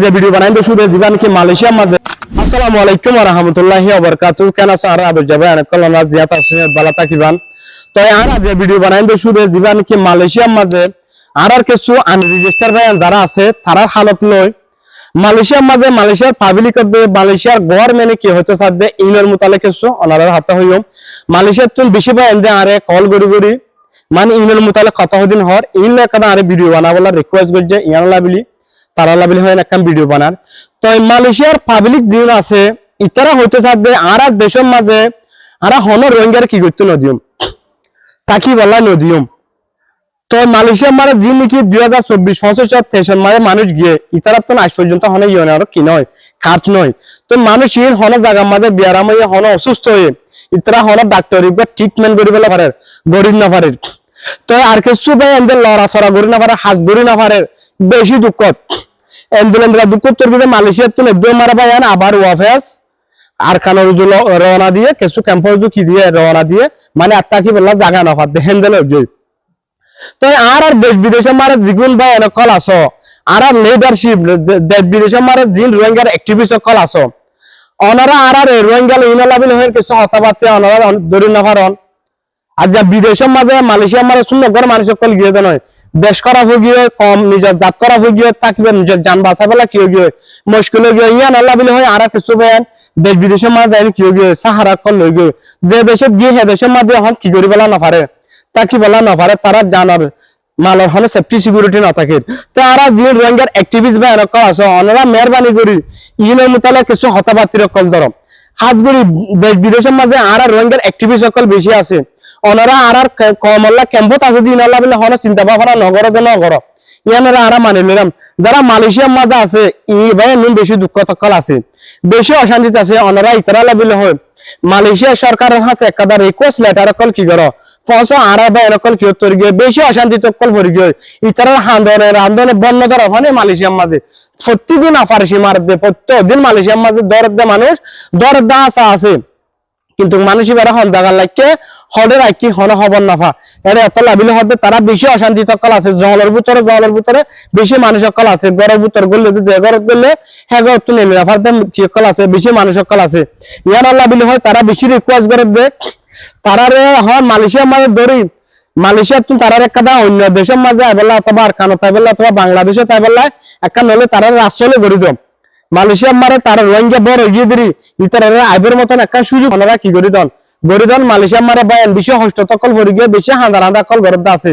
যে ভিডিও বানাই তো শুরু জীবন কি মালয়েশিয়া মাঝে আসসালামু আলাইকুম ওয়া রাহমাতুল্লাহি ওয়া বারাকাতুহু কেন সারা আদু যাবে অনেক কল্যাণ জিয়াত আছে বালা তাকিবান তো আর যে ভিডিও বানাই তো শুরু জীবন কি মালয়েশিয়া মাঝে আর কিছু আনরেজিস্টার ভাই যারা আছে তারার হালত লয় মালয়েশিয়া মাঝে মালয়েশিয়ার পাবলিক হবে মালয়েশিয়ার গভর্নমেন্ট কি হতে সাথে ইনের মোতালে কিছু অনারার হাতে হইম মালয়েশিয়ার তুন বেশি ভাই এন্ডে আরে কল গড়ি মানে ইনের মোতালে কত দিন হর ইন লেখা আরে ভিডিও বানাবলা রিকোয়েস্ট করছে ইয়ান লাবিলি তারা লাবিলি হয় একটা ভিডিও বানার তো মালয়েশিয়ার পাবলিক জিন আছে ইতারা হইতে সাথে আর দেশের মাঝে আর হন রোহিঙ্গার কি করতে নদিয়ম তাকি বলা নদিয়ম তো মালয়েশিয়া মারে জিন নাকি 2024 মারে মানুষ গিয়ে ইতারা তো আজ পর্যন্ত হনে ইয়নে আর কি নয় কাজ নয় তো মানুষ ইন হন জায়গা মাঝে বিয়ারাম হয়ে হন অসুস্থ হয়ে ইতারা হন ডাক্তার ট্রিটমেন্ট করি বেলা পারে গরিব না পারে তো আর কিছু ভাই এদের লড়াচড়া করি না পারে হাজ করি না পারে বেশি দুঃখ এন্ডুলেন্দ্রা দুঃখ তোর বিদে মালয়েশিয়ার তুলে একদম মারা ভাই আবার ওয়াফেস আর কানোর রওনা দিয়ে কিছু ক্যাম্পাস কি দিয়ে রওনা দিয়ে মানে আত্মা কি বললা জায়গা না পাতে হ্যান্ডেল হয়ে তো আর দেশ বিদেশে মারে জিগুন ভাই এনে কল আসো আর লিডারশিপ দেশ বিদেশে মারে জিন রোহিঙ্গার অ্যাক্টিভিস্ট কল আসো অনারা আর রোহিঙ্গা ইনালাবিল হয়ে কিছু হতাবাতে অনারা দরি না পারন আর যা বিদেশের মাঝে মালয়েশিয়া মারে শূন্য ঘর মানুষ কল গিয়ে নয় দেশ করা গিয়ে কম নিজের জাত করা গিয়ে থাকবে নিজের যান বাঁচা বেলা কি গিয়ে মুশকিল গিয়ে ইয়ান আল্লাহ বলে হয় আর কিছু বেন দেশ বিদেশের মাঝে কি গিয়ে সাহারা কল লই গিয়ে যে দেশে গিয়ে হে দেশের মাঝে এখন কি করি বলা না পারে তা কি বলা না পারে তারা জানার মালর হনে সেফটি সিকিউরিটি না থাকে তারা যে রোহিঙ্গার অ্যাক্টিভিস্ট বা এরকম আছে ওনারা মেহরবানি করি ইনের মোতালে কিছু হতাবাতির কল ধরো হাত গড়ি দেশ বিদেশের মাঝে আর রোহিঙ্গার অ্যাক্টিভিস্ট সকল বেশি আছে ওনারা আর কমল্লা ক্যাম্পত আছে দিন আল্লাহ বলে হন চিন্তা ভাবনা নগর নগর ইয়ানারা আর মানে নিলাম যারা মালয়েশিয়ার মাঝে আছে ই ভাই নুন বেশি দুঃখ তকল আছে বেশি অশান্তিতে আছে ওনারা ইতরা বলে হয় মালয়েশিয়া সরকারের কাছে একটা রিকোয়েস্ট লেটার কল কি করো ফসো আর ভাই এরকম কি তোর গিয়ে বেশি অশান্তি তকল ভরে গিয়ে ইতরা আন্দোলনে বন্ধ করা হয় মালয়েশিয়ার মাঝে প্রতিদিন আফারসি মার দে প্রত্যেকদিন মালয়েশিয়ার মাঝে দরদ মানুষ দরদ আসা আছে কিন্তু মানুষই বেড়া হল জায়গা লাগছে হলে রাখি হন হবন নাফা এটা এত লাভিলে হবে তারা বেশি অশান্তি তকল আছে জলের ভিতরে বেশি মানুষ সকল আছে গড়ের ভিতর গড়লে যে ঘরত গেলে হ্যাঁ ঘর তো নেমে রাফার সকল আছে বেশি মানুষ সকল আছে ইয়ার লাভিলে হয় তারা বেশি রিকোয়েস্ট করে দে তারারে হয় মালয়েশিয়ার মাঝে ধরি মালয়েশিয়ার তুমি তারার একটা অন্য দেশের মাঝে আইবেলা অথবা আর কানো তাইবেলা অথবা বাংলাদেশে তাইবেলা একটা নলে তারা রাষ্ট্রলে গড়ি দম মালয়েশিয়ার মারে তারা রোহিঙ্গা বড় এগিয়ে দিরি ইতারা আইবের মতন একটা সুযোগ ওনারা কি গড়ি দন মালয়েশিয়ার মারে বায়ান বেশি হস্তকল ভরে গিয়ে বেশি হাঁদা কল গরব আছে